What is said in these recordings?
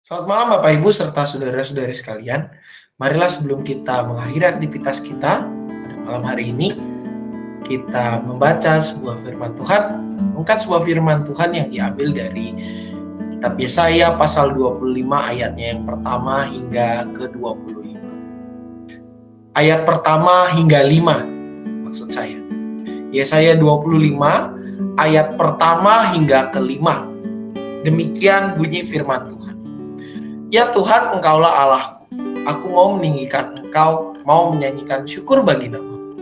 Selamat malam Bapak Ibu serta saudara-saudari sekalian. Marilah sebelum kita mengakhiri aktivitas kita pada malam hari ini, kita membaca sebuah firman Tuhan, mengangkat sebuah firman Tuhan yang diambil dari kitab Yesaya pasal 25 ayatnya yang pertama hingga ke-25. Ayat pertama hingga 5 maksud saya. Yesaya 25 ayat pertama hingga ke-5. Demikian bunyi firman Tuhan. Ya Tuhan, Engkaulah Allahku. Aku mau meninggikan Engkau, mau menyanyikan syukur bagi nama-Mu.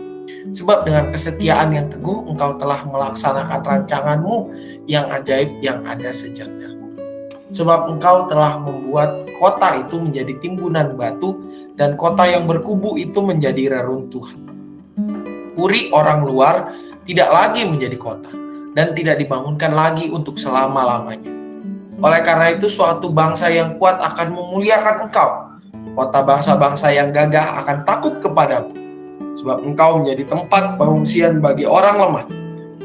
Sebab dengan kesetiaan yang teguh, Engkau telah melaksanakan rancangan-Mu yang ajaib yang ada sejak dahulu. Sebab Engkau telah membuat kota itu menjadi timbunan batu, dan kota yang berkubu itu menjadi reruntuhan. Uri orang luar tidak lagi menjadi kota, dan tidak dibangunkan lagi untuk selama-lamanya. Oleh karena itu suatu bangsa yang kuat akan memuliakan Engkau. Kota bangsa-bangsa yang gagah akan takut kepadamu. Sebab Engkau menjadi tempat pengungsian bagi orang lemah,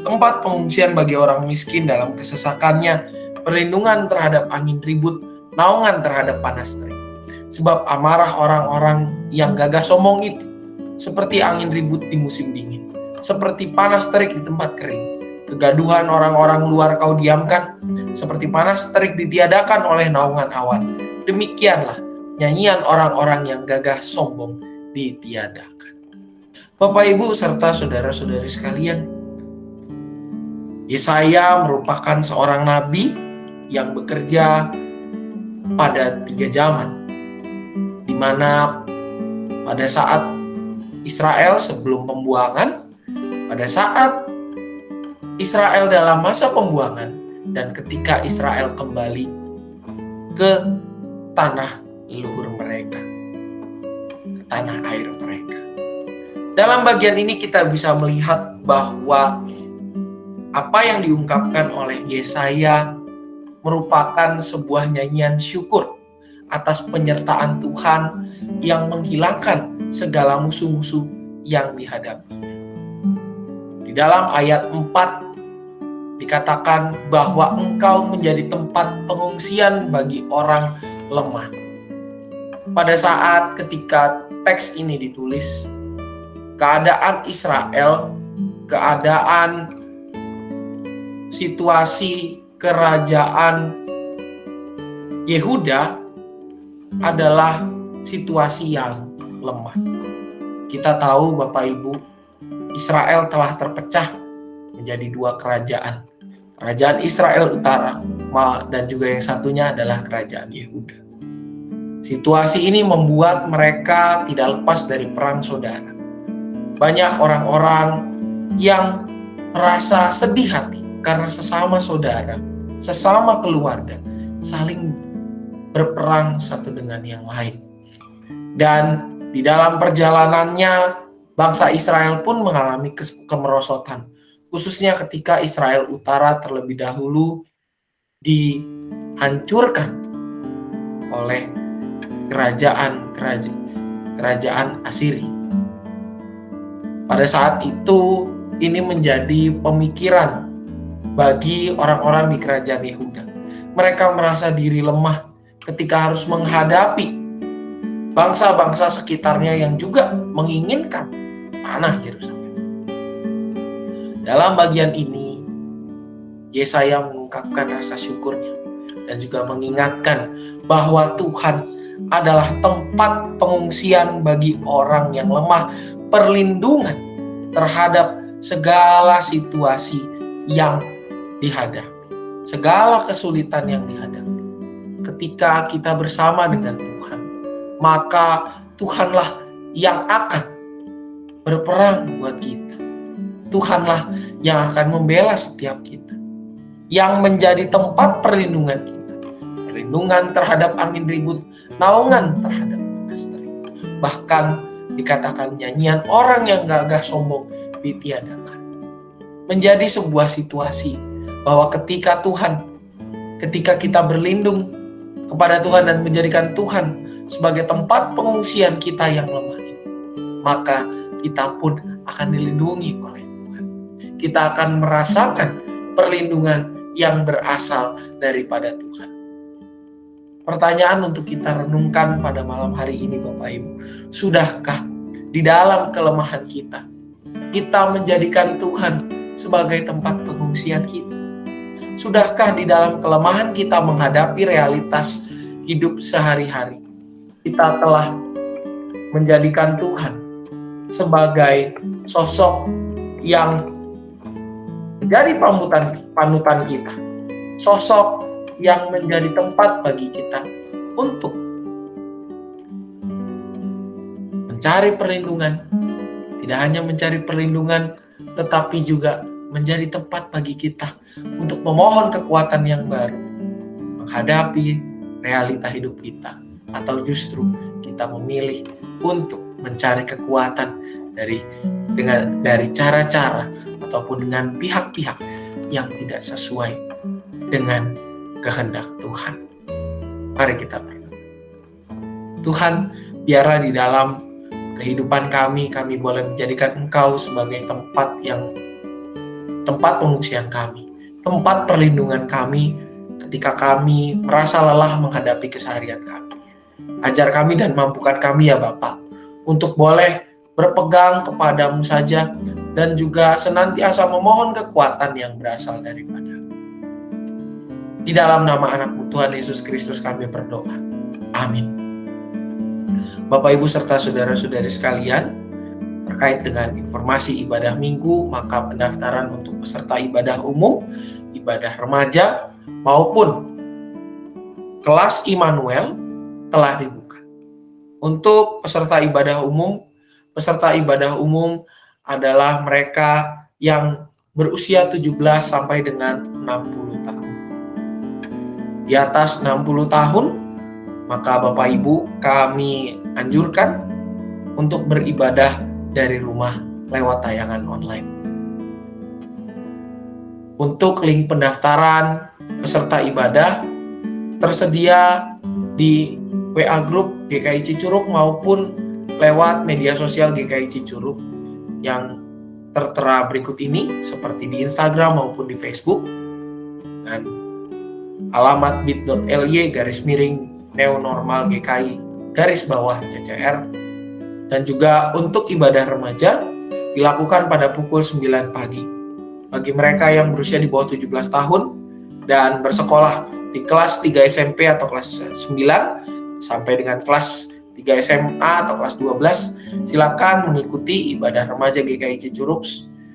tempat pengungsian bagi orang miskin dalam kesesakannya, perlindungan terhadap angin ribut, naungan terhadap panas terik. Sebab amarah orang-orang yang gagah sombong itu seperti angin ribut di musim dingin, seperti panas terik di tempat kering. Kegaduhan orang-orang luar Kau diamkan, seperti panas terik ditiadakan oleh naungan awan. Demikianlah nyanyian orang-orang yang gagah sombong ditiadakan. Bapak Ibu serta saudara-saudari sekalian, Yesaya merupakan seorang nabi yang bekerja pada 3 zaman, di mana pada saat Israel sebelum pembuangan, pada saat Israel dalam masa pembuangan, dan ketika Israel kembali ke tanah leluhur mereka, ke tanah air mereka. Dalam bagian ini kita bisa melihat bahwa apa yang diungkapkan oleh Yesaya merupakan sebuah nyanyian syukur atas penyertaan Tuhan yang menghilangkan segala musuh-musuh yang dihadapi. Di dalam ayat 4 dikatakan bahwa Engkau menjadi tempat pengungsian bagi orang lemah. Pada saat ketika teks ini ditulis, keadaan Israel, keadaan situasi kerajaan Yehuda adalah situasi yang lemah. Kita tahu Bapak Ibu, Israel telah terpecah menjadi 2 kerajaan. Kerajaan Israel Utara dan juga yang satunya adalah kerajaan Yehuda. Situasi ini membuat mereka tidak lepas dari perang saudara. Banyak orang-orang yang merasa sedih hati karena sesama saudara, sesama keluarga saling berperang satu dengan yang lain. Dan di dalam perjalanannya bangsa Israel pun mengalami kemerosotan, khususnya ketika Israel Utara terlebih dahulu dihancurkan oleh kerajaan Asiri. Pada saat itu ini menjadi pemikiran bagi orang-orang di kerajaan Yehuda. Mereka merasa diri lemah ketika harus menghadapi bangsa-bangsa sekitarnya yang juga menginginkan tanah Yerusalem. Dalam bagian ini, Yesaya mengungkapkan rasa syukurnya dan juga mengingatkan bahwa Tuhan adalah tempat pengungsian bagi orang yang lemah, perlindungan terhadap segala situasi yang dihadapi, segala kesulitan yang dihadapi. Ketika kita bersama dengan Tuhan, maka Tuhanlah yang akan berperang buat kita. Tuhanlah yang akan membela setiap kita, yang menjadi tempat perlindungan kita, perlindungan terhadap angin ribut, naungan terhadap panas terik. Bahkan dikatakan nyanyian orang yang gagah sombong ditiadakan. Menjadi sebuah situasi bahwa ketika kita berlindung kepada Tuhan dan menjadikan Tuhan sebagai tempat pengungsian kita yang lemah ini, maka kita pun akan dilindungi oleh Tuhan. Kita akan merasakan perlindungan yang berasal daripada Tuhan. Pertanyaan untuk kita renungkan pada malam hari ini Bapak Ibu. Sudahkah di dalam kelemahan kita menjadikan Tuhan sebagai tempat pengungsian kita? Sudahkah di dalam kelemahan kita menghadapi realitas hidup sehari-hari, kita telah menjadikan Tuhan sebagai sosok yang menjadi panutan kita, sosok yang menjadi tempat bagi kita untuk mencari perlindungan. Tidak hanya mencari perlindungan, tetapi juga menjadi tempat bagi kita untuk memohon kekuatan yang baru menghadapi realita hidup kita, atau justru kita memilih untuk mencari kekuatan dari cara-cara ataupun dengan pihak-pihak yang tidak sesuai dengan kehendak Tuhan. Mari kita berdoa. Tuhan, biarlah di dalam kehidupan kami boleh menjadikan Engkau sebagai tempat pengungsian kami, tempat perlindungan kami ketika kami merasa lelah menghadapi keseharian kami. Ajar kami dan mampukan kami ya Bapa, untuk boleh berpegang kepadamu saja dan juga senantiasa memohon kekuatan yang berasal daripada-Mu. Di dalam nama anak-Mu Tuhan Yesus Kristus kami berdoa. Amin. Bapak Ibu serta saudara-saudari sekalian, terkait dengan informasi ibadah minggu, maka pendaftaran untuk peserta ibadah umum, ibadah remaja, maupun kelas Immanuel telah dibuka. Untuk peserta ibadah umum adalah mereka yang berusia 17 sampai dengan 60 tahun. Di atas 60 tahun, maka Bapak Ibu kami anjurkan untuk beribadah dari rumah lewat tayangan online. Untuk link pendaftaran peserta ibadah tersedia di WA Group GKI Cicurug maupun lewat media sosial GKI Cicurug yang tertera berikut ini, seperti di Instagram maupun di Facebook, dan alamat bit.ly/neonormal-gki_CCR. Dan juga untuk ibadah remaja dilakukan pada pukul 9 pagi. Bagi mereka yang berusia di bawah 17 tahun dan bersekolah di kelas 3 SMP atau kelas 9 sampai dengan kelas 3 SMA atau kelas 12, silakan mengikuti ibadah remaja GKI Cicurug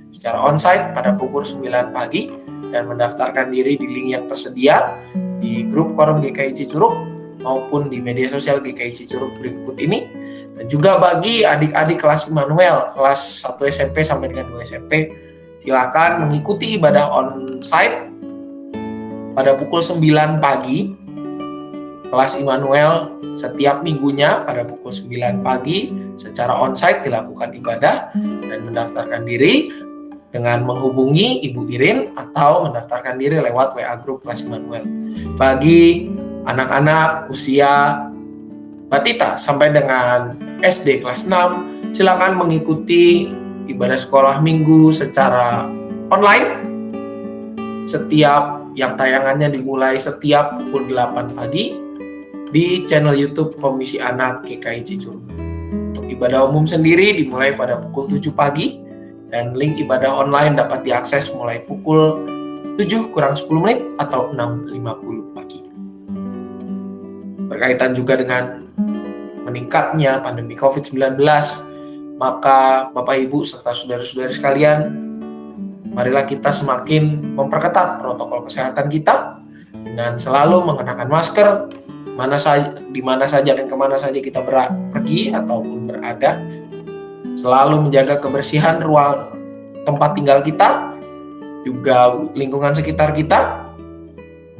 secara onsite pada pukul 9 pagi dan mendaftarkan diri di link yang tersedia di grup Korum GKI Cicurug maupun di media sosial GKI Cicurug berikut ini. Dan juga bagi adik-adik kelas Immanuel, kelas 1 SMP sampai dengan 2 SMP, silakan mengikuti ibadah onsite pada pukul 9 pagi. Kelas Immanuel setiap minggunya pada pukul 9 pagi secara onsite dilakukan ibadah, dan mendaftarkan diri dengan menghubungi Ibu Irin atau mendaftarkan diri lewat WA Group kelas Immanuel. Bagi anak-anak usia batita sampai dengan SD kelas 6, silakan mengikuti ibadah sekolah minggu secara online setiap yang tayangannya dimulai setiap pukul 8 pagi di channel YouTube Komisi Anak GKI Cicurug. Untuk ibadah umum sendiri dimulai pada pukul 7 pagi dan link ibadah online dapat diakses mulai pukul 7 kurang 10 menit atau 6.50 pagi. Berkaitan juga dengan meningkatnya pandemi COVID-19, maka Bapak Ibu serta saudara-saudari sekalian, marilah kita semakin memperketat protokol kesehatan kita dengan selalu mengenakan masker di mana saja dan kemana saja kita pergi ataupun berada. Selalu menjaga kebersihan ruang tempat tinggal kita, juga lingkungan sekitar kita.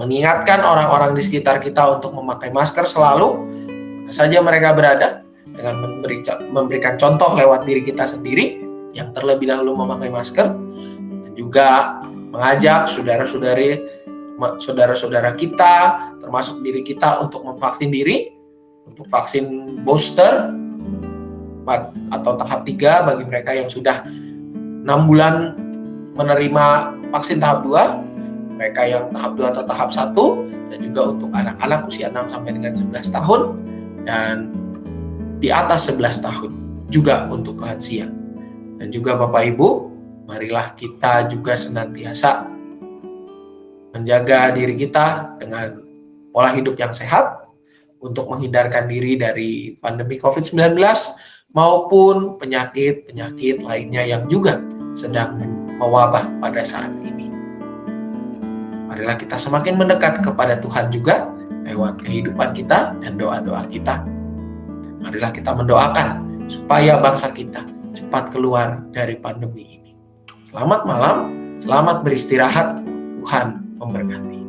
Mengingatkan orang-orang di sekitar kita untuk memakai masker selalu, mana saja mereka berada, dengan memberikan contoh lewat diri kita sendiri yang terlebih dahulu memakai masker, dan juga mengajak saudara-saudara kita, termasuk diri kita, untuk memvaksin diri, untuk vaksin booster atau tahap 3 bagi mereka yang sudah 6 bulan menerima vaksin tahap 2, mereka yang tahap 2 atau tahap 1, dan juga untuk anak-anak usia 6 sampai dengan 11 tahun dan di atas 11 tahun juga untuk lansia. Dan juga Bapak Ibu, marilah kita juga senantiasa menjaga diri kita dengan pola hidup yang sehat untuk menghindarkan diri dari pandemi COVID-19 maupun penyakit-penyakit lainnya yang juga sedang mewabah pada saat ini. Marilah kita semakin mendekat kepada Tuhan juga lewat kehidupan kita dan doa-doa kita. Marilah kita mendoakan supaya bangsa kita cepat keluar dari pandemi ini. Selamat malam, selamat beristirahat, Tuhan memberkati.